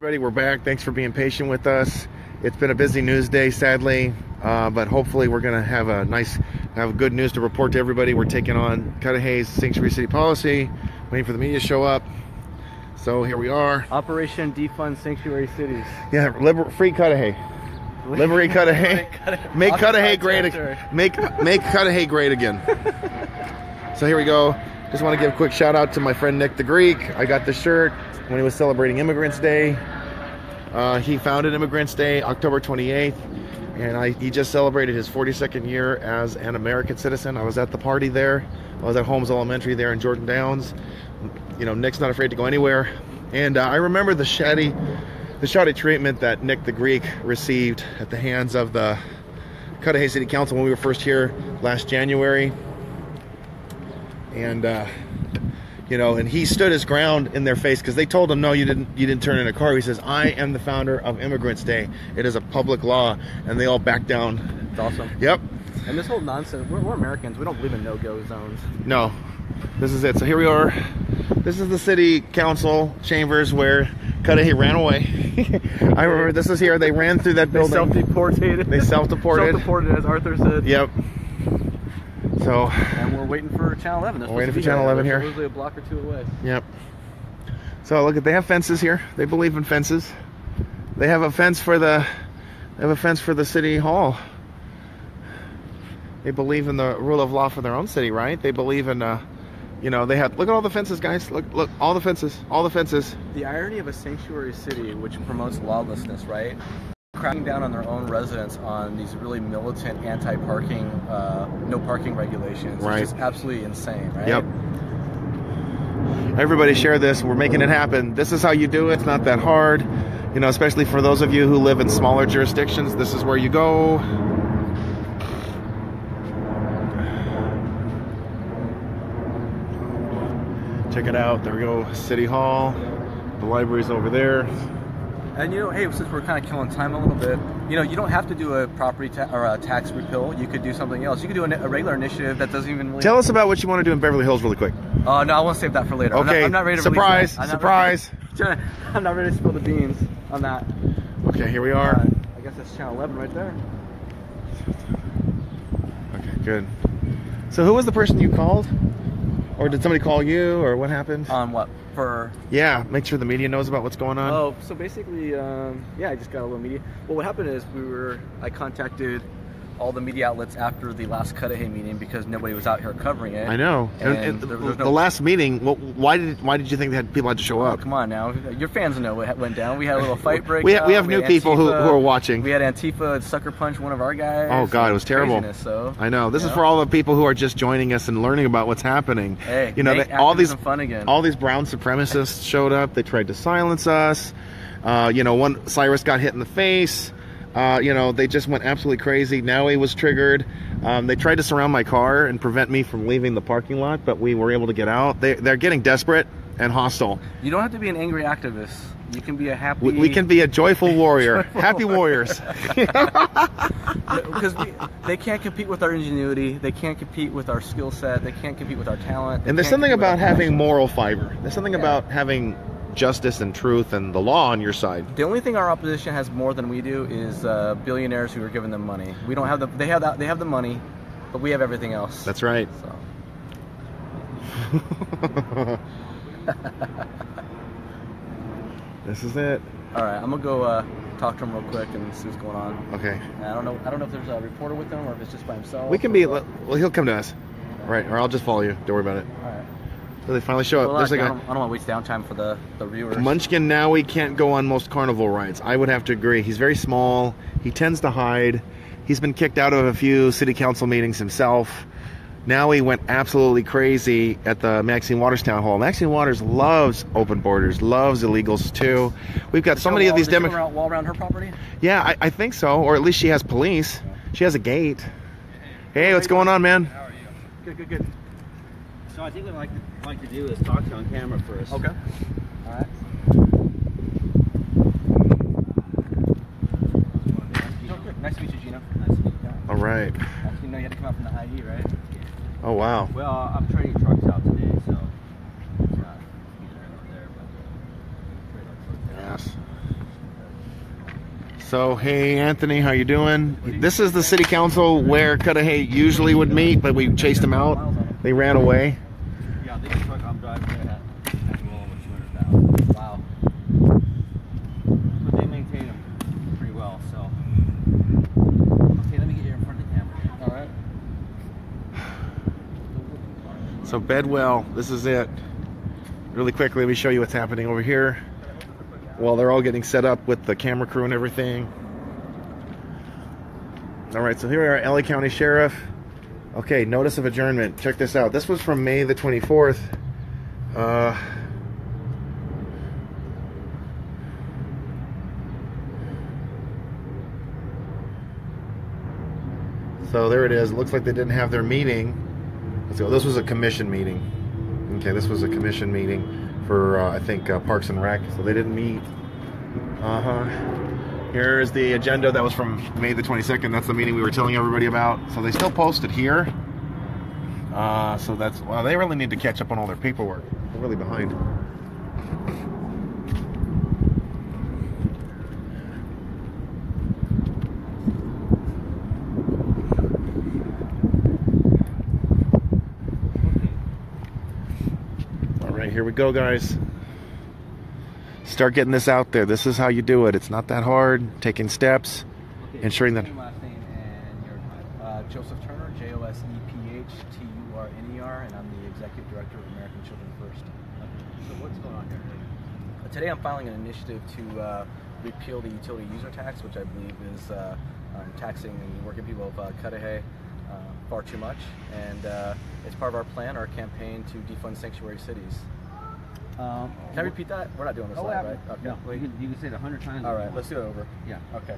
Everybody, we're back. Thanks for being patient with us. It's been a busy news day, sadly, but hopefully we're going to have good news to report to everybody. We're taking on Cudahy's sanctuary city policy, waiting for the media to show up. So here we are. Operation Defund Sanctuary Cities. Yeah, free Cudahy. Liberate Cudahy. Make Cudahy great. Make Cudahy great again. So here we go. Just want to give a quick shout out to my friend Nick the Greek. I got this shirt when he was celebrating Immigrants Day. He founded Immigrants Day October 28th, and he just celebrated his 42nd year as an American citizen. I was at the party there. I was at Holmes Elementary there in Jordan Downs. You know, Nick's not afraid to go anywhere. And I remember the shoddy treatment that Nick the Greek received at the hands of the Cudahy City Council when we were first here last January. And you know, and he stood his ground in their face because they told him, no, you didn't turn in a car. He says, I am the founder of Immigrants Day. It is a public law. And they all backed down. It's awesome. Yep. And this whole nonsense, we're Americans. We don't believe in no-go zones. No. This is it. So here we are. This is the city council chambers where Cudahy ran away. I remember this is here. They ran through that building. They self-deported, as Arthur said. Yep. So, and we're waiting for Channel 11. We're waiting for Channel 11 here. Usually a block or two away. Yep. So look, they have fences here. They believe in fences. They have a fence for the city hall. They believe in the rule of law for their own city, right? They believe in, you know, they have. Look at all the fences, guys. Look, all the fences, all the fences. The irony of a sanctuary city, which promotes lawlessness, right? Cracking down on their own residents on these really militant anti-parking, no parking regulations, right. Which is absolutely insane, right? Yep. Everybody share this. We're making it happen. This is how you do it. It's not that hard. You know, especially for those of you who live in smaller jurisdictions, this is where you go. Check it out. There we go. City Hall. The library's over there. And you know, hey, since we're kind of killing time a little bit, you know, you don't have to do a property or a tax repeal. You could do something else. You could do a regular initiative that doesn't even really... Tell us about what you want to do in Beverly Hills really quick. No, I want to save that for later. Okay. I'm not ready to surprise. Surprise. I'm not ready to spill the beans on that. Okay, here we are. I guess that's Channel 11 right there. Okay, good. So who was the person you called? Or did somebody call you, or what happened? On what? For... Yeah, make sure the media knows about what's going on. Oh, so basically, yeah, I just got a little media. Well, what happened is I contacted all the media outlets after the last Cudahy meeting because nobody was out here covering it. I know. And the last meeting, why did you think that people had to show up? Come on now, your fans know what went down. We had a little fight break. we have new people who are watching. We had Antifa sucker punch one of our guys. Oh God, it was terrible. So I know. This is for all the people who are just joining us and learning about what's happening. Hey, you know, all these fun again. All these brown supremacists showed up. They tried to silence us. You know, Cyrus got hit in the face. You know, they just went absolutely crazy. Now he was triggered. They tried to surround my car and prevent me from leaving the parking lot, but we were able to get out. They're getting desperate and hostile. You don't have to be an angry activist. You can be a happy... We can be a joyful warrior. Happy warriors. Because they can't compete with our ingenuity. They can't compete with our skill set. They can't compete with our talent. And there's something about having moral fiber. There's something about having justice and truth and the law on your side. The only thing our opposition has more than we do is billionaires who are giving them money. We don't have they have the money, but we have everything else. That's right. So. This is it. All right, I'm gonna go talk to him real quick and see what's going on. Okay. And I don't know if there's a reporter with him or if it's just by himself. We can be. Well, he'll come to us. Right, or I'll just follow you. Don't worry about it. All right. So they finally show up. Well, I don't want to waste downtime for the viewers. Munchkin now he can't go on most carnival rides. I would have to agree. He's very small. He tends to hide. He's been kicked out of a few city council meetings himself. Now he went absolutely crazy at the Maxine Waters Town Hall. Maxine Waters loves open borders, loves illegals too. We've got so many of these Democrats. Wall around her property? Yeah, I think so. Or at least she has police. She has a gate. Hey, what's going on, man? How are you? Good. So I think what I'd like to do is talk to you on camera first. Okay. All right. Nice to meet you, Gino. Nice to meet you. All right. You know you had to come out from the IE, right? Oh, wow. Well, I'm trading trucks out today, so it's not either in or there, but trade our trucks out. Yes. So, hey Anthony, how you doing? This is the city council where Cudahy usually would meet, but we chased them out. They ran away. Yeah, this truck I'm driving had well over 200,000. Wow. But they maintain them pretty well, so. Okay, let me get here in front of the camera. All right. So Bedwell, this is it. Really quickly, let me show you what's happening over here. Well, they're all getting set up with the camera crew and everything. All right, so here we are, LA County Sheriff. Okay, notice of adjournment. Check this out. This was from May the 24th. So there it is. It looks like they didn't have their meeting. Let's go. This was a commission meeting. Okay, this was a commission meeting for, I think, Parks and Rec. So they didn't meet. Here's the agenda that was from May the 22nd. That's the meeting we were telling everybody about. So they still posted here. So that's, well, they really need to catch up on all their paperwork. They're really behind. All right, here we go, guys. Start getting this out there. This is how you do it. It's not that hard. Taking steps, Okay, ensuring that. Last name and your time. Joseph Turner, JOSEPHTURNER, and I'm the Executive Director of American Children First. So what's going on here? Today I'm filing an initiative to repeal the utility user tax, which I believe is taxing the working people of Cudahy far too much. And it's part of our plan, our campaign to defund sanctuary cities. Can I repeat that? We're not doing this live, right? Okay. No, well, you can say it 100 times. All right, let's do it over. Yeah. Okay.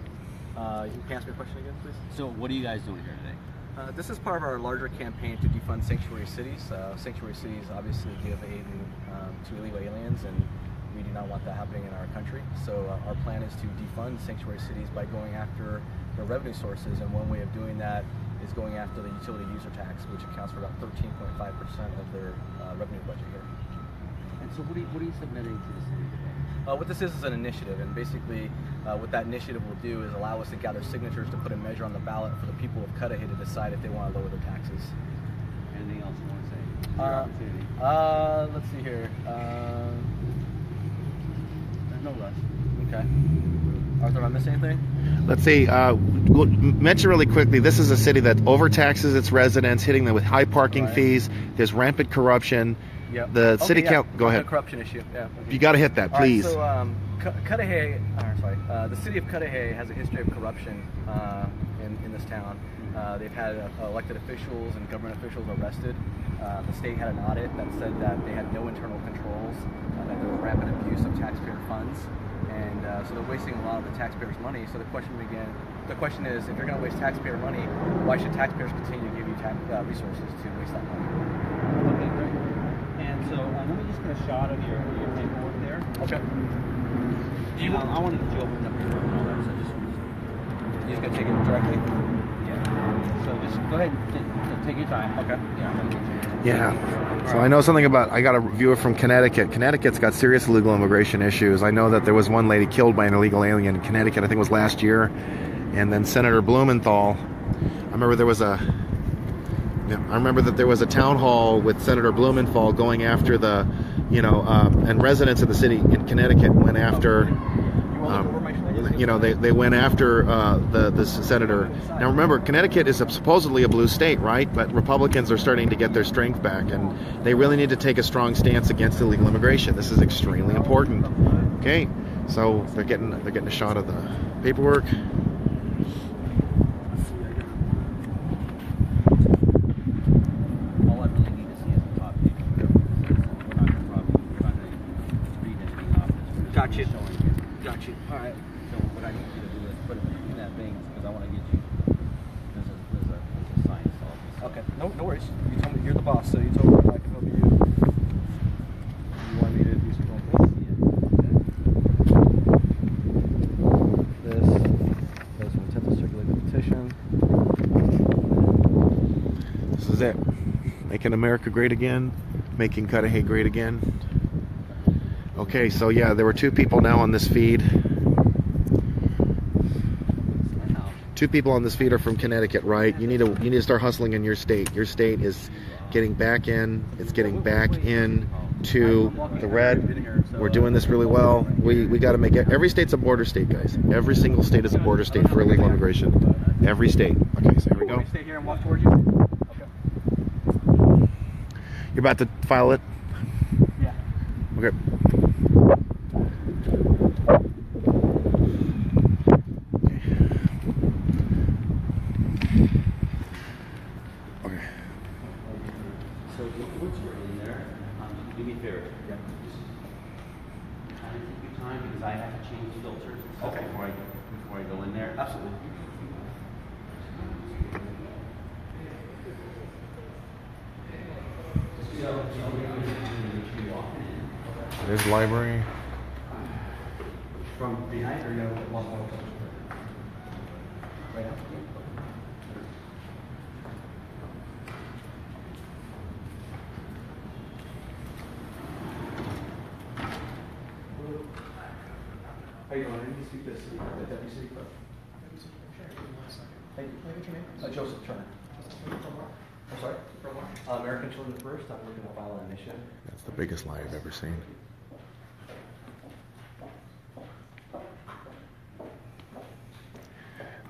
You can ask me a question again, please? So what are you guys doing here today? This is part of our larger campaign to defund sanctuary cities. Sanctuary cities obviously give aid to illegal aliens, and we do not want that happening in our country. So our plan is to defund sanctuary cities by going after their revenue sources, and one way of doing that is going after the utility user tax, which accounts for about 13.5% of their revenue budget here. And so what are you submitting to the city today? What this is an initiative, and basically what that initiative will do is allow us to gather signatures to put a measure on the ballot for the people of Cudahy to decide if they want to lower their taxes. Anything else you want to say? Let's see here. There's no rush. Okay. Arthur, am I missing anything? Let's see. We'll mention really quickly. This is a city that overtaxes its residents, hitting them with high parking fees. There's rampant corruption. Yep. The city council. Go ahead. The corruption issue. Yeah. Okay. You got to hit that, please. All right, so Cudahy, the city of Cudahy has a history of corruption in this town. They've had elected officials and government officials arrested. The state had an audit that said that they had no internal controls, that there was rampant abuse of taxpayer funds, and so they're wasting a lot of the taxpayers' money. So the question is, if you're going to waste taxpayer money, why should taxpayers continue to give you resources to waste that money? Okay, great. And so let me just get a shot of your paperwork there. Okay. I wanted to open up your book and all that, so just You just gonna take it directly? yeah. So just go ahead and take your time. Okay. Yeah, I'm gonna get you. Yeah. So I know something about. I got a viewer from Connecticut. Connecticut's got serious illegal immigration issues. I know that there was one lady killed by an illegal alien in Connecticut. I think it was last year. And then Senator Blumenthal. I remember there was a. Yeah, I remember that there was a town hall with Senator Blumenthal going after the, and residents of the city in Connecticut went after, they went after the senator. Now remember, Connecticut is supposedly a blue state, right? But Republicans are starting to get their strength back, and they really need to take a strong stance against illegal immigration. This is extremely important. Okay, so they're getting a shot of the paperwork. Got you. All right. So what I need you to do is put it in that thing because I want to get you. There's a sign to solve this. Okay. No worries. You told me you're the boss, so you told me I can help you. You want me to do something like this? This from intent to circulate the petition. This is it. Making America great again. Making Cudahy great again. Okay, so yeah, there were two people now on this feed. 2 people on this feed are from Connecticut, right? You need to start hustling in your state. Your state is getting back in. It's getting back in to the red. We're doing this really well. We got to make it. Every state's a border state, guys. Every single state is a border state for illegal immigration. Every state. Okay, so here we go. Stay here and walk towards you. Okay. You're about to file it? Yeah. Okay. Okay. So once you're in there, do me a favor. Yeah. Try to take your time because I have to change filters and stuff before I go in there. Absolutely. There's the library. From behind or you know, walk right now? How you doing? I need to speak to the city, the deputy city clerk. Thank you. What's your name? Joseph Turner. I'm sorry? American Children First. I'm looking to file an initiative. That's the biggest lie I've ever seen.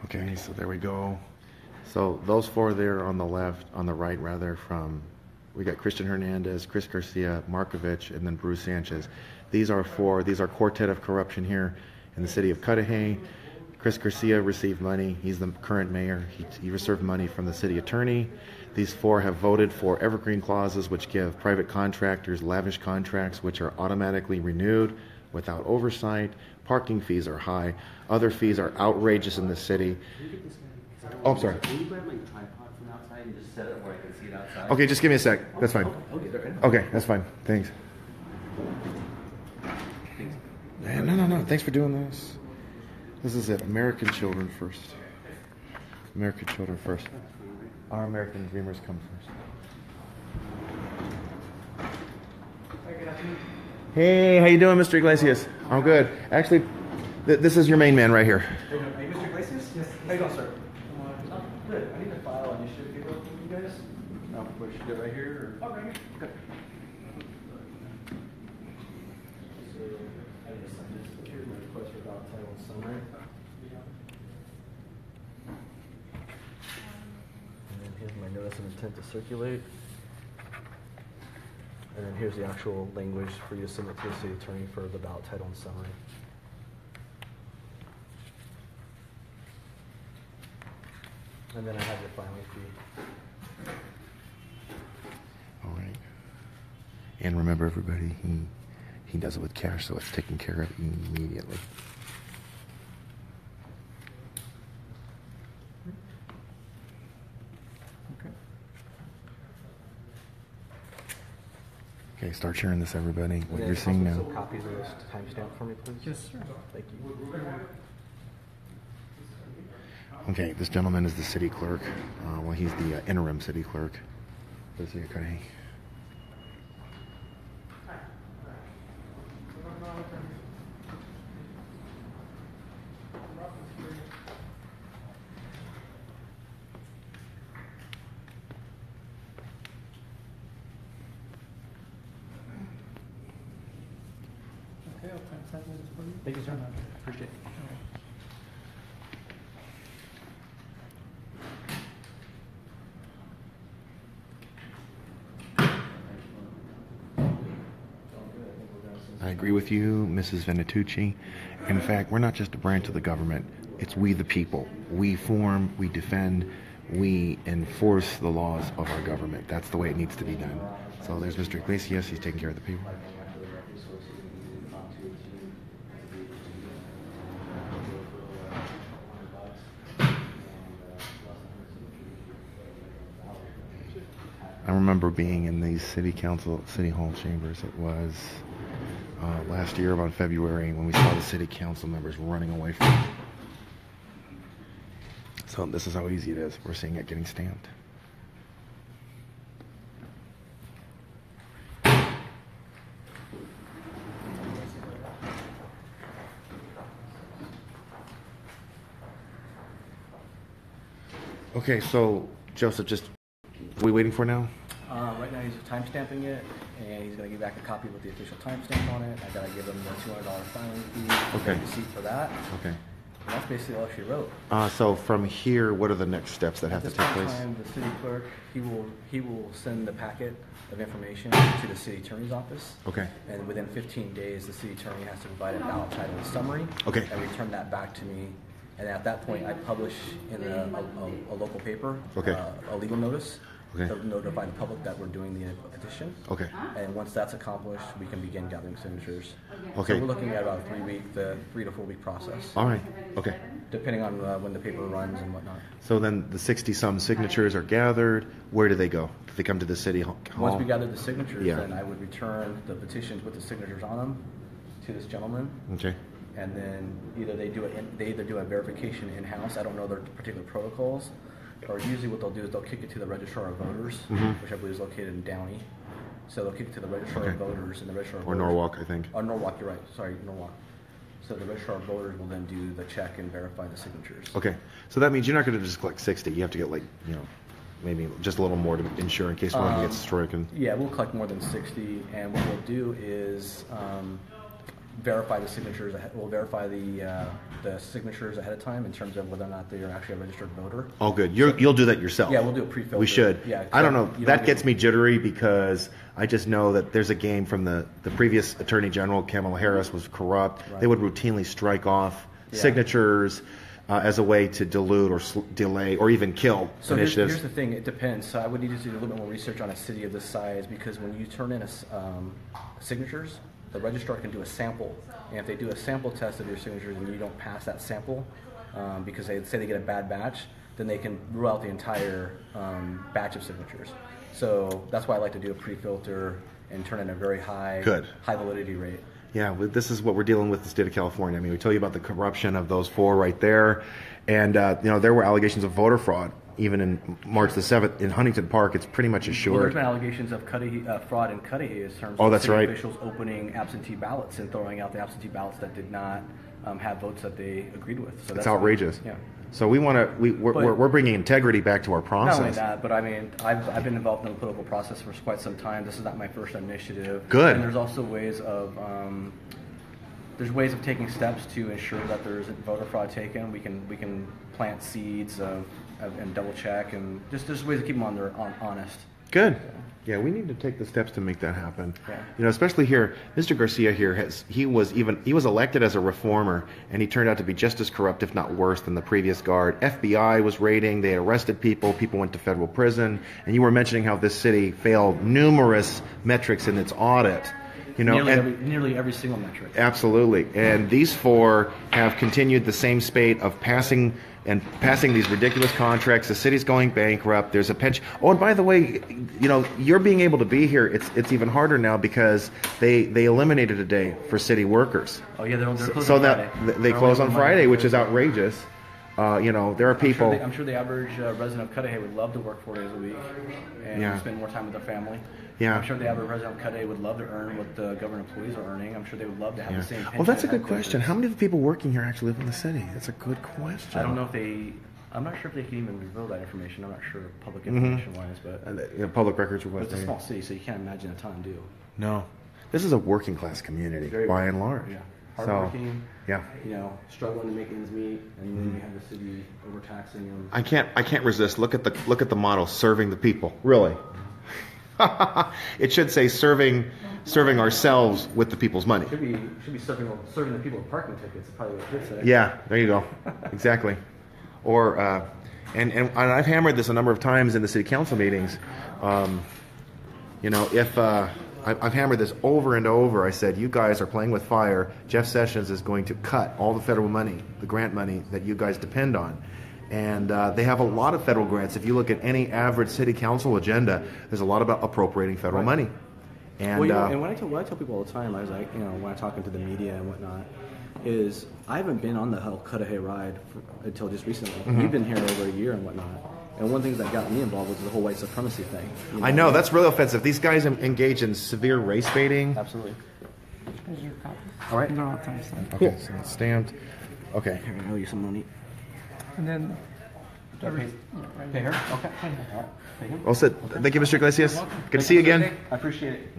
Okay, so there we go. So those 4 there on the left, on the right rather, from we got Christian Hernandez, Chris Garcia, Markovich, and then Bruce Sanchez. These are quartet of corruption here in the city of Cudahy. Chris Garcia received money. He's the current mayor. He received money from the city attorney. These 4 have voted for evergreen clauses, which give private contractors lavish contracts, which are automatically renewed without oversight. Parking fees are high. Other fees are outrageous in the city. Oh, I'm sorry. Can you grab my tripod from outside and just set it where I can see it outside? Okay, just give me a sec. That's fine. Okay, that's fine. Thanks. Man, no. Thanks for doing this. This is it. American children first. American children first. Our American dreamers come first. Hey, how you doing, Mr. Iglesias? I'm good. Actually, this is your main man right here. Hey, Mr. Iglesias? Yes. How you doing, sir? Good. I need to file an initiative paper with you guys. Where should I get right here? Or? Oh, right here. Okay. So, I need to sign this. Here's my request for ballot title and summary. And then here's my notice of intent to circulate. And then here's the actual language for you to submit to the city attorney for the ballot title and summary. And then I have your filing fee. All right. And remember, everybody, he does it with cash, so it's taken care of immediately. Okay, start sharing this, everybody. What you're seeing now. Some copies of this timestamp for me, please. Yes, sir. Thank you. Okay, this gentleman is the city clerk. Well, he's the interim city clerk. Okay. Okay, I'll time 5 minutes for you. Thank you, sir. Appreciate it. I agree with you, Mrs. Venatucci. In fact, we're not just a branch of the government. It's we the people. We form, we defend, we enforce the laws of our government. That's the way it needs to be done. So there's Mr. Iglesias. He's taking care of the people. I remember being in these city hall chambers. It was last year, about February, when we saw the city council members running away from it. So this is how easy it is. We're seeing it getting stamped. Okay, so Joseph, just what are we waiting for now? Right now he's timestamping it, and he's going to give back a copy with the official timestamp on it. I got to give him the $200 filing fee. Okay. Receipt for that. Okay. And that's basically all she wrote. So from here, what are the next steps that have to At take this place? time, the city clerk, he will send the packet of information to the city attorney's office. Okay. And within 15 days, the city attorney has to provide a ballot title and summary. Okay. And return that back to me. And at that point, I publish in a local paper Okay. A legal notice Okay. to notify the public that we're doing the petition. Okay. And once that's accomplished, we can begin gathering signatures. Okay. So we're looking at about a 3 to 4 week process, All right. Okay. depending on when the paper runs and whatnot. So then the 60-some signatures are gathered. Where do they go? Do they come to the city hall? Once we gather the signatures, Yeah. then I would return the petitions with the signatures on them to this gentleman. Okay. And then they either do a verification in-house. I don't know their particular protocols. Or usually what they'll do is they'll kick it to the registrar of voters, which I believe is located in Downey. So they'll kick it to the registrar of voters, and the registrar of Or voters, Norwalk, I think. or Norwalk, you're right. Sorry, Norwalk. So the registrar of voters will then do the check and verify the signatures. Okay. So that means you're not going to just collect 60. You have to get maybe just a little more to ensure in case one gets stricken. Yeah, we'll collect more than 60, and what we'll do is verify the signatures. We'll verify the signatures ahead of time in terms of whether or not they are actually a registered voter. Oh, good. You'll do that yourself. Yeah, we'll do a pre-filter. We should. Yeah, I don't know. you That don't gets get- me jittery because I just know that there's a game from the previous Attorney General, Kamala Harris, was corrupt. Right. They would routinely strike off Yeah. signatures as a way to dilute or delay or even kill So initiatives. here's the thing, it depends. So I would need to do a little bit more research on a city of this size, because when you turn in signatures, the registrar can do a sample. And if they do a sample test of your signatures and you don't pass that sample, because they say they get a bad batch, then they can rule out the entire batch of signatures. So that's why I like to do a pre-filter and turn in a very high validity rate. Yeah, this is what we're dealing with in the state of California. I mean, we tell you about the corruption of those 4 right there. And, there were allegations of voter fraud. Even in March the 7th in Huntington Park, it's pretty much Well, assured. there's been allegations of fraud in Cudahy in terms Oh, of that's city right. officials opening absentee ballots and throwing out the absentee ballots that did not have votes that they agreed with. So It's outrageous. Yeah. So we're bringing integrity back to our process. Not only that, but I mean, I've been involved in the political process for quite some time. This is not my first initiative. Good. And there's also ways of taking steps to ensure that there isn't voter fraud taken. We can plant seeds and double check, and just there's ways to keep them honest. Good. Yeah, we need to take the steps to make that happen. Yeah. Especially here, Mr. Garcia here he was elected as a reformer, and he turned out to be just as corrupt, if not worse, than the previous guard. FBI was raiding, they arrested people went to federal prison, and you were mentioning how this city failed numerous metrics in its audit. Nearly every single metric. Absolutely. And these 4 have continued the same spate of passing these ridiculous contracts. The city's going bankrupt. There's a pension. Oh, and by the way, you're being able to be here. It's even harder now because they eliminated a day for city workers. Oh yeah, they're closing so on that Friday. they close on Friday, which is outrageous. There are people. I'm sure the average resident of Cudahy would love to work 4 days a week and spend more time with their family. Yeah. I'm sure the average resident of Cudahy would love to earn what the government employees are earning. I'm sure they would love to have the same pension. Well, that's a good as question. headquarters. How many of the people working here actually live in the city? That's a good question. I don't know if I'm not sure if they can even reveal that information. I'm not sure public information wise, but Public records it's request. a small city, so you can't imagine a ton do. No. This is a working class community, by and large. Yeah. Hardworking. Yeah. Struggling to make ends meet, and then you have the city overtaxing them. I can't resist. Look at the motto: serving the people. Really. It should say serving ourselves with the people's money. Should be serving the people with parking tickets. Is probably what it should say. Yeah, there you go. Exactly. Or and I've hammered this a number of times in the city council meetings. If I've hammered this over and over. I said, you guys are playing with fire. Jeff Sessions is going to cut all the federal money, the grant money that you guys depend on. And they have a lot of federal grants. If you look at any average city council agenda, there's a lot about appropriating federal money. And, and when I tell people all the time, I was like, when I'm talking to the media and whatnot, is I haven't been on the whole Cudahy ride until just recently. You've been here over a year and whatnot. And one of the things that got me involved was the whole white supremacy thing. I know, that's really offensive. These guys engage in severe race baiting. Absolutely. Here's your copy. All right. They're all timestamped. Okay, so it's stamped. Okay. Here, I owe you some money. And then Pay her? Okay. All right. Pay him. All set. Thank you, Mr. Iglesias. Good to see you again. I appreciate it.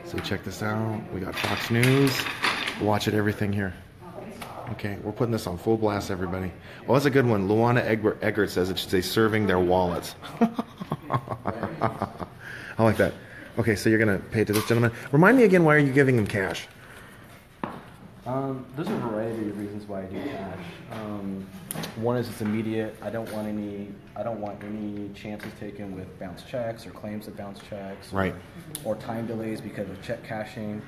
So check this out. We got Fox News. Watch it, everything here. Okay, we're putting this on full blast, everybody. Oh, that's a good one. Luana Eggert says it should say serving their wallets. I like that. Okay, so you're going to pay to this gentleman. Remind me again, why are you giving him cash? There's a variety of reasons why I do cash. One is it's immediate. I don't want any chances taken with bounce checks or claims of bounce checks. Right. Or time delays because of check cashing.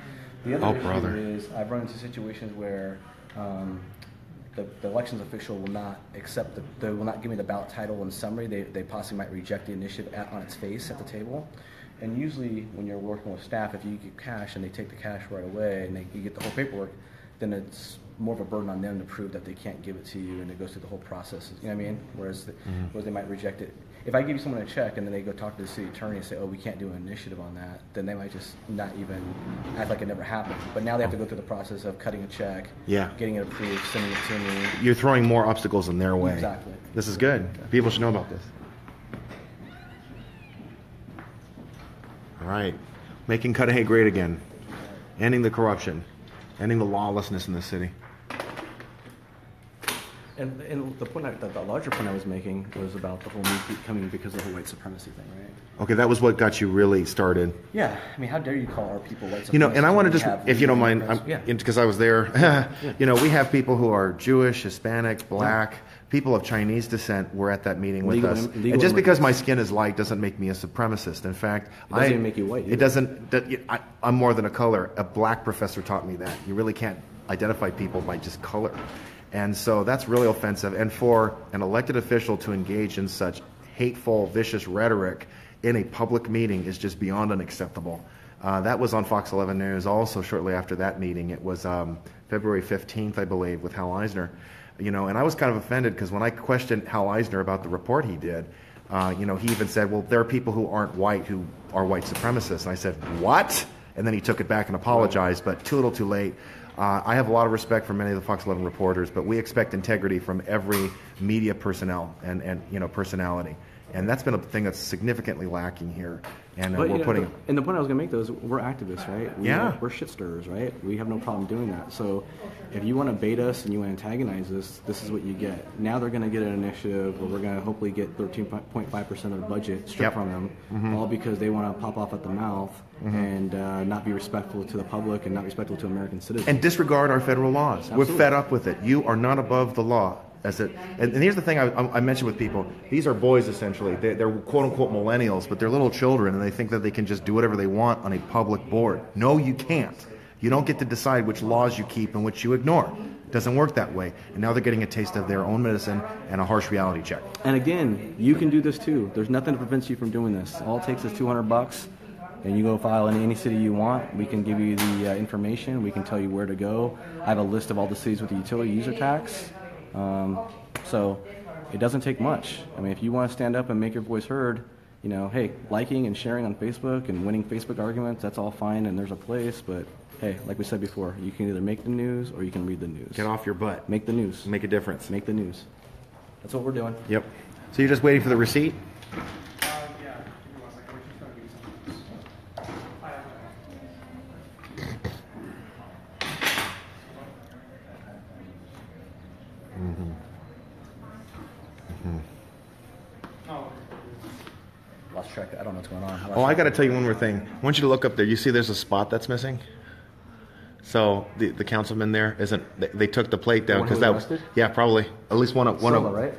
The other issue is I've run into situations where the elections official will not accept they will not give me the ballot title and summary. They possibly might reject the initiative on its face at the table. And usually when you're working with staff, if you get cash and they take the cash right away and you get the whole paperwork, then it's more of a burden on them to prove that they can't give it to you, and it goes through the whole process. You know what I mean? Whereas they might reject it. If I give you someone a check and then they go talk to the city attorney and say, oh, we can't do an initiative on that, then they might just not even act like it never happened. But now they have to go through the process of cutting a check, getting it approved, sending it to me. You're throwing more obstacles in their way. Exactly. This is good. People should know about this. All right. Making Cudahy great again. Ending the corruption. Ending the lawlessness in the city. And the larger point I was making was about the whole movement coming because of the white supremacy thing, right? Okay, that was what got you really started. Yeah, I mean, how dare you call our people white supremacists? You know, and I want to just, if you don't mind, because I was there, you know, we have people who are Jewish, Hispanic, Black, people of Chinese descent were at that meeting with us. And just because my skin is light doesn't make me a supremacist. In fact, it doesn't even make you white. It doesn't. I'm more than a color. A black professor taught me that. You really can't identify people by just color. And so that's really offensive. And for an elected official to engage in such hateful, vicious rhetoric in a public meeting is just beyond unacceptable. That was on Fox 11 News also shortly after that meeting. It was February 15th, I believe, with Hal Eisner. You know, and I was kind of offended because when I questioned Hal Eisner about the report he did, you know, he even said, well, there are people who aren't white who are white supremacists. And I said, what? And then he took it back and apologized, but too little too late. I have a lot of respect for many of the Fox 11 reporters, but we expect integrity from every media personnel and you know, personality. And that's been a thing that's significantly lacking here. And we're putting. And the point I was going to make, though, is we're activists, right? We're shit stirrers, right? We have no problem doing that. So if you want to bait us and you want to antagonize us, this is what you get. Now they're going to get an initiative where we're going to hopefully get 13.5% of the budget stripped from them, all because they want to pop off at the mouth and not be respectful to the public and not respectful to American citizens. And disregard our federal laws. Absolutely. We're fed up with it. You are not above the law. And here's the thing I mentioned with people. These are boys, essentially. They're quote-unquote millennials, but they're little children, and they think that they can just do whatever they want on a public board. No, you can't. You don't get to decide which laws you keep and which you ignore. It doesn't work that way. And now they're getting a taste of their own medicine and a harsh reality check. And again, you can do this too. There's nothing to prevent you from doing this. All it takes is $200. And you go file in any city you want. We can give you the information. We can tell you where to go. I have a list of all the cities with the utility user tax. So it doesn't take much. I mean, if you want to stand up and make your voice heard, you know, hey, liking and sharing on Facebook and winning Facebook arguments, that's all fine and there's a place. But hey, like we said before, you can either make the news or you can read the news. Get off your butt. Make the news. Make a difference. Make the news. That's what we're doing. Yep. So you're just waiting for the receipt? Lost track. I don't know what's going on. Oh, I got to tell you one more thing. I want you to look up there. You see there's a spot that's missing? So the councilman there isn't. They took the plate down because that was. Yeah, probably. At least one of. Right?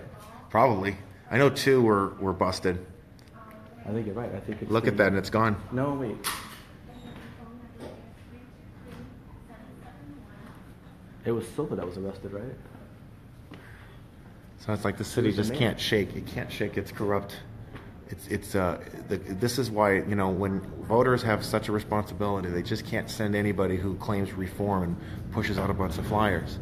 Probably. I know two were busted. I think you're right. I think it's. Look at that, and it's gone. No, wait. It was Silva that was arrested, right? So it's like the city just can't shake. It can't shake its corrupt. This is why, you know, when voters have such a responsibility, they just can't send anybody who claims reform and pushes out a bunch of flyers.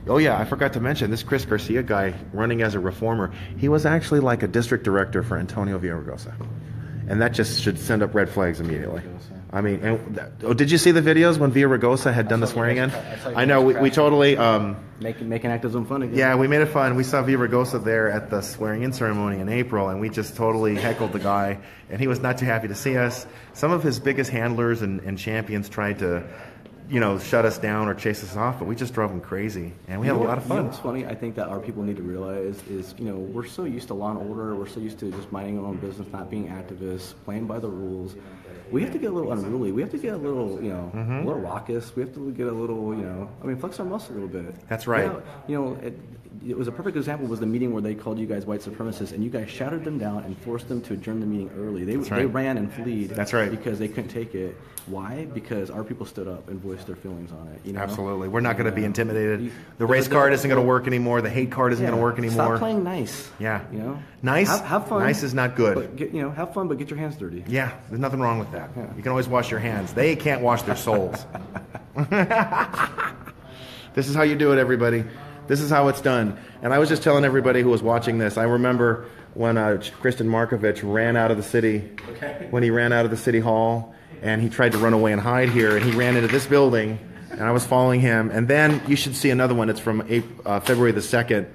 Oh yeah, I forgot to mention this Chris Garcia guy running as a reformer. He was actually like a district director for Antonio Villaraigosa, and that just should send up red flags immediately. I mean, did you see the videos when Villaraigosa had done the swearing in? I know, we totally... Making activism fun again. Yeah, we made it fun. We saw Villaraigosa there at the swearing-in ceremony in April, and we just totally heckled the guy, and he was not too happy to see us. Some of his biggest handlers and champions tried to, shut us down or chase us off, but we just drove him crazy, and we had a lot of fun. You know what's funny? I think that our people need to realize is, we're so used to law and order, we're so used to just minding our own business, not being activists, playing by the rules. We have to get a little unruly. We have to get a little, a little raucous. We have to get a little, flex our muscle a little bit. That's right. It was a perfect example was the meeting where they called you guys white supremacists, and you guys shouted them down and forced them to adjourn the meeting early. They ran and fled. That's right. Because they couldn't take it. Why? Because our people stood up and voiced their feelings on it. Absolutely. We're not going to be intimidated. The race card isn't going to work anymore. The hate card isn't going to work anymore. Stop playing nice. Yeah. Nice. Have fun. Nice is not good. But have fun, but get your hands dirty. Yeah. There's nothing wrong with that. Yeah. You can always wash your hands. They can't wash their souls. This is how you do it, everybody. This is how it's done. And I was just telling everybody who was watching this, I remember when Kristen Markovich ran out of the city, when he ran out of the city hall, and he tried to run away and hide here, and he ran into this building, and I was following him. And then you should see another one. It's from February the 2nd.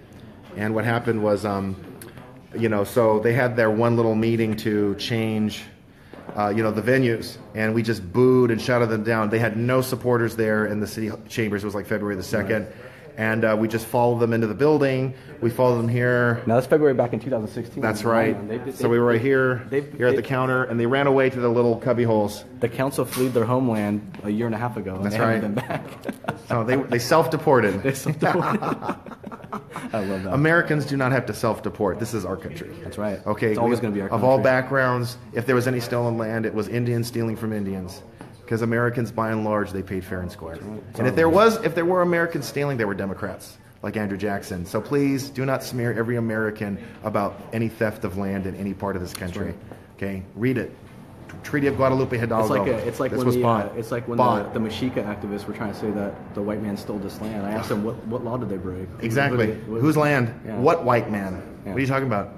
And what happened was, so they had their one little meeting to change, the venues, and we just booed and shouted them down. They had no supporters there in the city chambers. It was like February the 2nd. Right. And we just followed them into the building. We followed them here. Now, that's February back in 2016. That's right. So we were right here at the counter, and they ran away to the little cubby holes. The council fled their homeland a year and a half ago, and that's they haven't been back. So they self-deported. They self-deported. I love that. Americans do not have to self-deport. This is our country. That's right. Okay. It's always going to be our country. Of all backgrounds, if there was any stolen land, it was Indians stealing from Indians. Because Americans, by and large, they paid fair and square. And if there were Americans stealing, they were Democrats, like Andrew Jackson. So please do not smear every American about any theft of land in any part of this country. Okay, read it. Treaty of Guadalupe Hidalgo. It's like when the Mexica activists were trying to say that the white man stole this land. I asked them what law did they break? Exactly. Whose land? Yeah. What white man? Yeah. What are you talking about?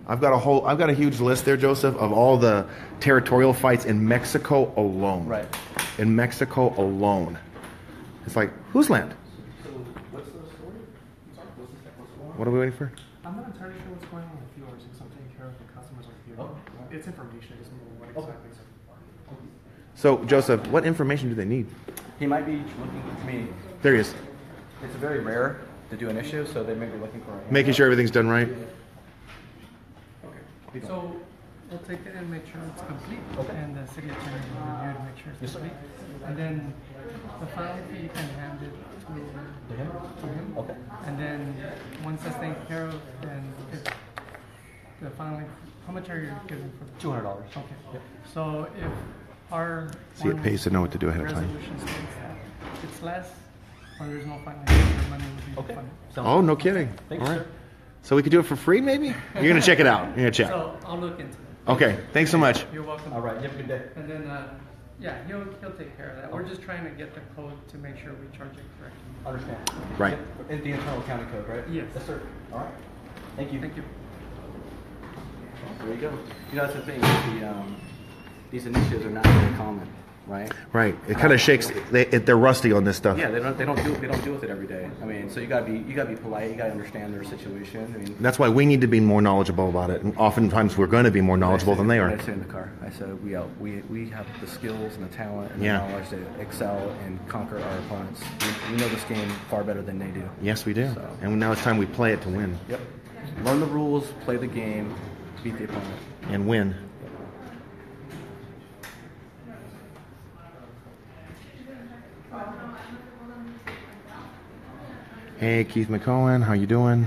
I've got a huge list there, Joseph, of all the territorial fights in Mexico alone. Right. In Mexico alone. It's like, whose land? So what's the story? What are we waiting for? I'm not entirely sure what's going on with yours because I'm taking care of the customers over here. Oh. It's information, just what exactly. So, Joseph, what information do they need? He might be looking for me. There he is. It's very rare to do an issue, so they may be looking for making sure everything's done right. So we'll take it and make sure it's complete, and the city attorney will review to make sure it's complete. And then the final fee you can hand it to him. Okay. And then once that's taken care of, then the final, how much are you giving for $200. Okay. Yep. So if our See, it pays to know what to do ahead of time. resolution states that it's less, or there's no final, your money will be refunded. Oh, no kidding. Thanks, all right. sir. So we could do it for free, maybe? You're going to check it out. You're going to check. So I'll look into it. Okay. Thanks so much. You're welcome. All right. You have a good day. And then, he'll take care of that. We're just trying to get the code to make sure we charge it correctly. Understand. Right. It's the internal accounting code, right? Yes. Yes, sir. All right. Thank you. Thank you. There you go. That's the thing. These initiatives are not very common, right? Right. It kind of shakes. They're rusty on this stuff. Yeah, they don't deal with it every day. I mean, so you gotta be polite. You gotta understand their situation. I mean, that's why we need to be more knowledgeable about it. And oftentimes we're going to be more knowledgeable than they are. I said in the car, I said we have the skills and the talent and the knowledge to excel and conquer our opponents. We know this game far better than they do. Yes, we do. So. And now it's time we play it to win. Yep. Learn the rules, play the game, beat the opponent, and win. Hey, Keith McCohen, how you doing?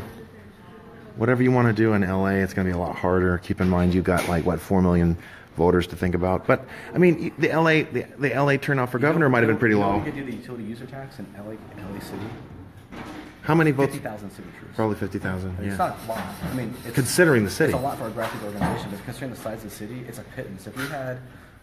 Whatever you want to do in LA, it's going to be a lot harder. Keep in mind, you've got 4 million voters to think about. But I mean, the LA turnout for governor might have been pretty low. We could do the utility user tax in LA City. How many votes? 50,000 signatures. Probably 50,000. Yeah. It's not a lot. I mean, considering the city, it's a lot for a grassroots organization, but considering the size of the city, it's a pittance. If we had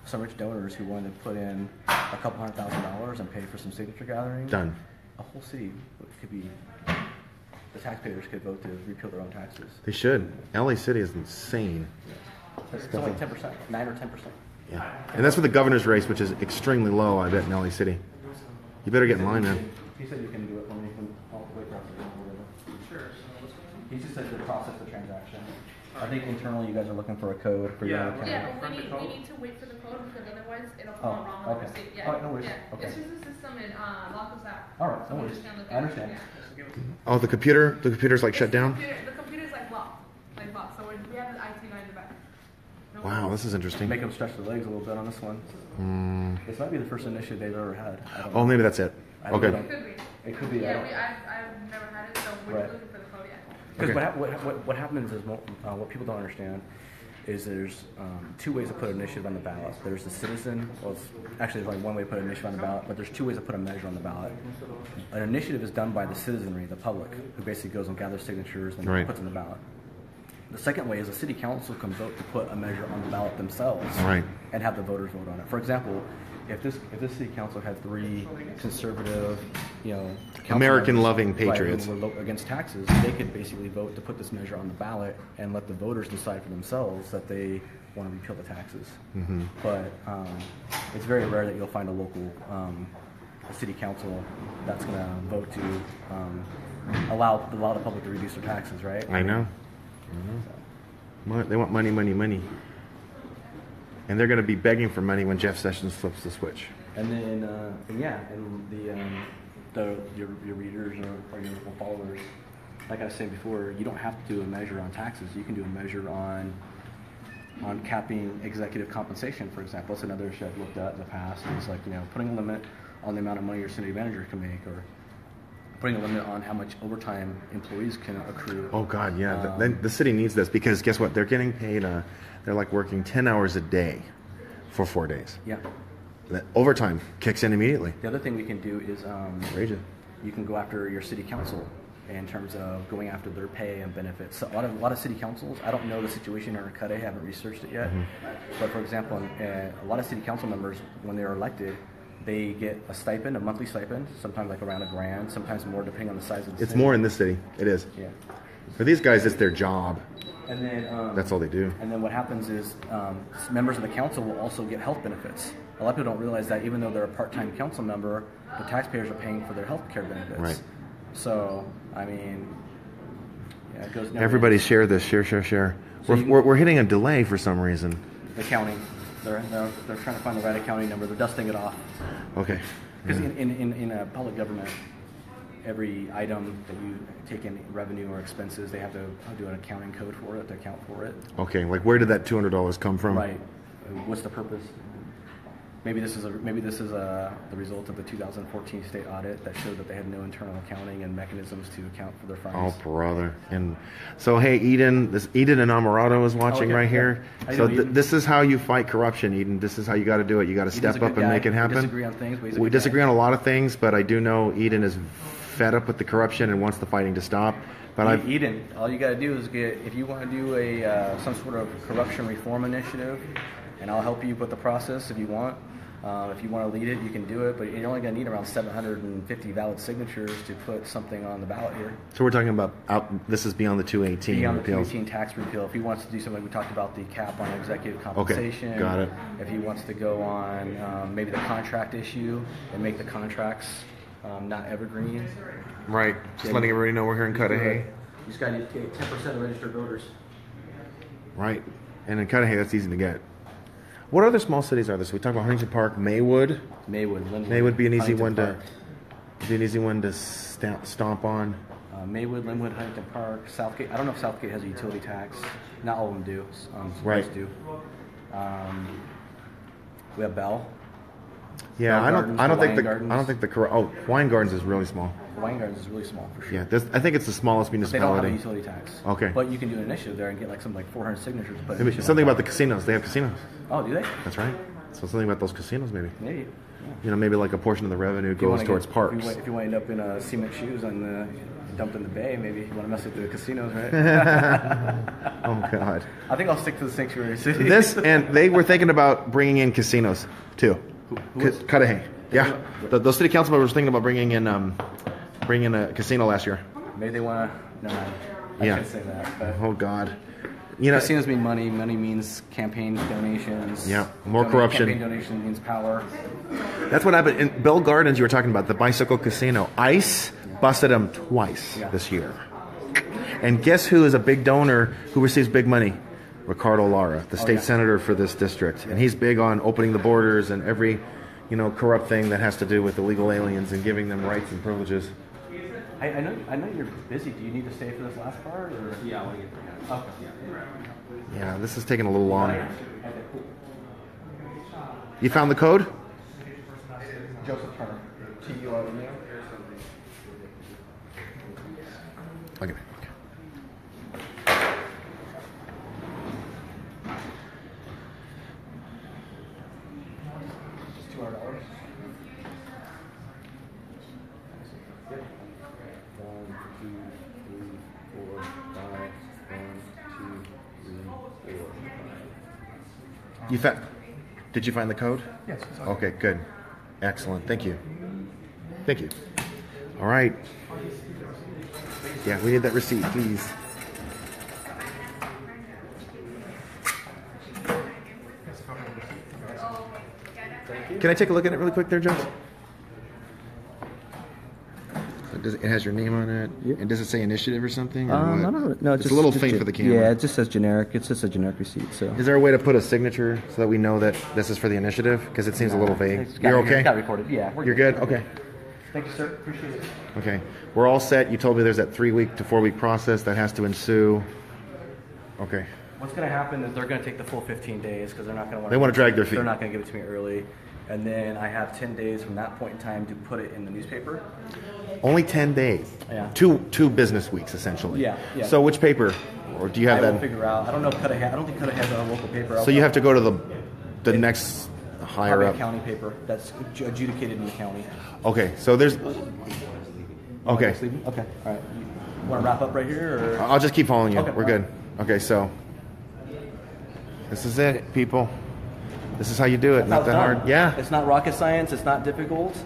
some rich donors who wanted to put in a couple $100,000 and pay for some signature gathering, done. A whole city could be. The taxpayers could vote to repeal their own taxes. They should. LA City is insane. It's only 10%, 9 or 10%. Yeah. And that's for the governor's race, which is extremely low, I bet, in LA City. You better get in line, man. He said you can do it for me. I'll wait for us to do it. Sure. He just said to process the transaction. I think internally you guys are looking for a code for your account. Yeah, but we need to wait for the code because otherwise it'll come out wrong on the receipt. Yeah. Oh, no worries. Yeah. Okay. It's just a system and lock us out. All right, no So we worries. just can't look I at it. understand. Yeah. Oh, the computer's like shut down? The computer's like locked. So we have an IT guy in the back. No Wow, this is interesting. Make them stretch their legs a little bit on this one. This might be the first initiative they've ever had. I don't Oh, know. maybe that's it. I don't Okay. know. It could be. It could be. Yeah, I've never had it, so we're Right. just looking for the code yet. Because Okay. what happens is what people don't understand is there's two ways to put an initiative on the ballot. There's the citizen. Well, it's actually there's only one way to put an initiative on the ballot, but there's two ways to put a measure on the ballot. An initiative is done by the citizenry, the public, who basically goes and gathers signatures and Right. puts on the ballot. The second way is the city council can vote to put a measure on the ballot themselves Right. and have the voters vote on it. For example, if this city council had 3 conservative, council American-loving members, right, patriots. who were against taxes, they could basically vote to put this measure on the ballot and let the voters decide for themselves that they want to repeal the taxes. But it's very rare that you'll find a local a city council that's going to vote to allow the public to reduce their taxes, right? I know. They want money, money, money. And they're going to be begging for money when Jeff Sessions flips the switch. And then, your readers or your followers, like I was saying before, you don't have to do a measure on taxes. You can do a measure on capping executive compensation, for example. That's another issue I've looked at in the past. It's like, putting a limit on the amount of money your city manager can make, or putting a limit on how much overtime employees can accrue. Oh, God, yeah. The city needs this because guess what? They're getting paid, they're like working 10 hours a day for 4 days. Yeah. That overtime kicks in immediately. The other thing we can do is Outrageous. you can go after your city council in terms of going after their pay and benefits. So a lot of city councils, I don't know the situation in Cudahy, I haven't researched it yet, but for example, a lot of city council members, when they're elected, they get a stipend, a monthly stipend, sometimes like around $1,000, sometimes more depending on the size of the city. It's more in this city. It is. Yeah. For these guys, it's their job. And then That's all they do. And then what happens is members of the council will also get health benefits. A lot of people don't realize that even though they're a part-time council member, the taxpayers are paying for their health care benefits. Right. So, I mean, it goes. Everybody share this. Share. So We're hitting a delay for some reason. The counting. They're trying to find the right accounting number. They're dusting it off. Okay. Because in a public government, every item that you take in revenue or expenses, they have to do an accounting code for it to account for it. Okay. Like, where did that $200 come from? Right. What's the purpose? Maybe this is the result of the 2014 state audit that showed that they had no internal accounting and mechanisms to account for their funds. Oh, brother. And so, hey, Eden and Amarato is watching right here. Yeah. So this is how you fight corruption, Eden. This is how you got to do it. You got to step up and make it happen. We disagree on things. We disagree on a lot of things, but I do know Eden is fed up with the corruption and wants the fighting to stop. But Eden, all you got to do is if you want to do some sort of corruption reform initiative, and I'll help you with the process if you want. If you want to lead it, you can do it, but you're only going to need around 750 valid signatures to put something on the ballot here. So we're talking about this is beyond the 218 Beyond the repeals. 218 tax repeal. If he wants to do something, we talked about the cap on executive compensation. Okay, got it. If he wants to go on maybe the contract issue and make the contracts not evergreen. Right. Just letting everybody know we're here in Cudahy. You just got to get 10% of registered voters. Right. And in Cudahy, that's easy to get. What other small cities are there? So we talk about Huntington Park, Maywood. Linwood. Maywood be an easy one Huntington to stomp on. Maywood, Linwood, Huntington Park, Southgate. I don't know if Southgate has a utility tax. Not all of them do. Some Right. do. We have Bell. Yeah, Bell I Gardens, don't think Hawaiian Hawaiian Gardens is really small. Hawaiian Gardens is really small for sure. Yeah, I think it's the smallest They don't have a municipality. utility tax. Okay. But you can do an initiative there and get something like 400 signatures. To put Maybe initiative something on about the top. casinos. They have casinos. Oh, do they? That's right. So something about those casinos, maybe. Maybe. Maybe like a portion of the revenue If you goes wanna towards get- parks. If you want to end up in cement shoes dumped in the bay, maybe you want to mess with the casinos, right? Oh God. I think I'll stick to the sanctuary city. And they were thinking about bringing in casinos too. Who is? Cudahy. Yeah. Those city council members were thinking about bringing in a casino last year. Maybe they want to. No, I Yeah. can't say that. But Oh God. You know, casinos mean money. Money means campaign donations. Yeah, more corruption. Campaign donation means power. That's what happened in Bell Gardens. You were talking about the bicycle casino. ICE busted them twice this year. And guess who is a big donor who receives big money? Ricardo Lara, the state senator for this district. And he's big on opening the borders and every, corrupt thing that has to do with illegal aliens and giving them rights and privileges. I know you're busy. Do you need to stay for this last part? Or? Yeah, I want to get there. Okay. Yeah, this is taking a little long. You found the code? Joseph Turner. T-U-R-N-E. Okay. Just $200. Did you find the code? Yes. Okay, good. Excellent. Thank you. Thank you. All right. Yeah, we need that receipt, please. Can I take a look at it really quick there, Joe? It has your name on it. Yep. And does it say initiative or something? Or I don't know. It's a little faint for the camera. Yeah, it just says generic. It's just a generic receipt. So. Is there a way to put a signature so that we know that this is for the initiative? Because it seems a little vague. You're okay? Got recorded. Yeah. You're good? Okay. Thank you, sir. Appreciate it. Okay. We're all set. You told me there's that 3-week to 4-week process that has to ensue. Okay. What's going to happen is they're going to take the full 15 days because they're not going to. They want to drag their feet. They're not going to give it to me early, and then I have 10 days from that point in time to put it in the newspaper. Only 10 days. Yeah. Two business weeks essentially. Yeah. So which paper, or do you have I that? will figure out. I don't know if Cudahy. I don't think Cudahy has a local paper. So you have to go to the next higher probably up. a county paper that's adjudicated in the county. Okay. So there's. Okay. Okay. All right. You want to wrap up right here, or? I'll just keep following you. Okay. We're good. Okay. So this is it, people. This is how you do it. Not that hard. Yeah. It's not rocket science. It's not difficult.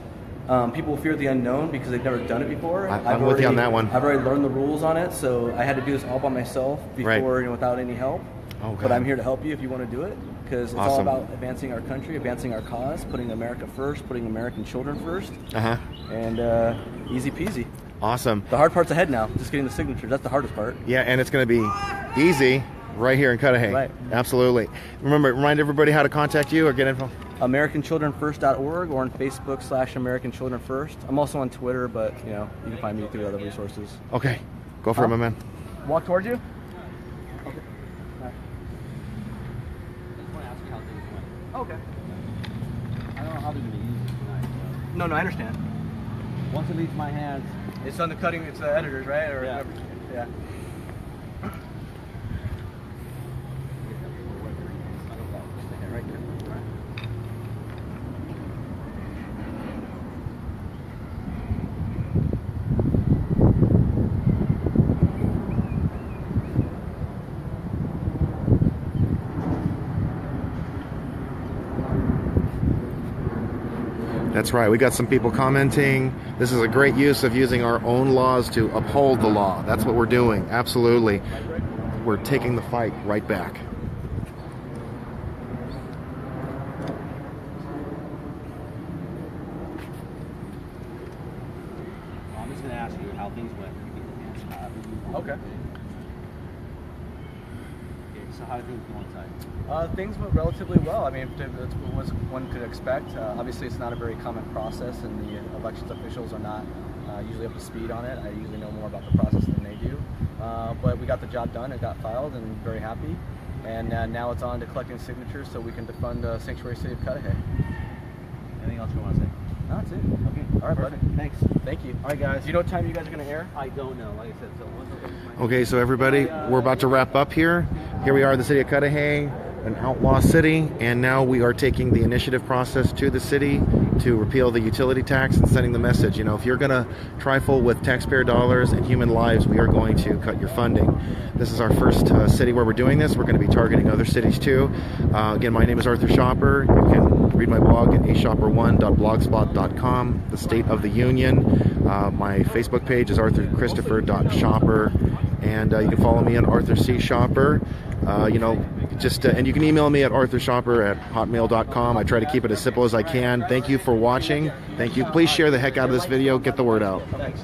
People fear the unknown because they've never done it before. I'm with you on that one. I've already learned the rules on it, so I had to do this all by myself before, without any help. Oh, God. But I'm here to help you if you want to do it, because it's all Awesome. about advancing our country, advancing our cause, putting America first, putting American children first, and easy peasy. Awesome. The hard part's ahead now, just getting the signatures. That's the hardest part. Yeah, and it's going to be easy right here in Cudahy. Right. Absolutely. Remember, remind everybody how to contact you or get info. AmericanChildrenFirst.org or on Facebook /AmericanChildrenFirst. I'm also on Twitter, but you can find me through other resources. Okay. Go for it, my man. Walk towards you? Okay. I just want to ask you how things went. Okay. I don't know how they're going to use it tonight. No, I understand. But once it leaves my hands, It's on the cutting, it's the editors, right? Or Yeah. Yeah. right there. That's right. We got some people commenting. This is a great use of using our own laws to uphold the law. That's what we're doing. Absolutely. We're taking the fight right back. I'm just going to ask you how things went. Okay. Okay, so how do things go inside? Things went relatively well. I mean, that's what one could expect. Obviously, it's not a very common process, and the elections officials are not usually up to speed on it. I usually know more about the process than they do. But we got the job done. It got filed, and very happy. And now it's on to collecting signatures so we can defund the sanctuary city of Cudahy. Anything else you want to say? No, that's it. Okay. All right, buddy. Thanks. Thank you. All right, guys. Do you know what time you guys are going to air? I don't know. Like I said, so once I get my Okay, so everybody, we're about to wrap up here. Here we are in the city of Cudahy, an outlaw city, and now we are taking the initiative process to the city to repeal the utility tax and sending the message. You know, if you're going to trifle with taxpayer dollars and human lives, we are going to cut your funding. This is our first city where we're doing this. We're going to be targeting other cities too. Again, my name is Arthur Schaper. You can read my blog at aschaper1.blogspot.com, the State of the Union. My Facebook page is arthurchristopher.shopper, and you can follow me on Arthur C. Schaper. You know, just and you can email me at arthurschaper@hotmail.com. I try to keep it as simple as I can. Thank you for watching. Thank you. Please share the heck out of this video. Get the word out. Thanks.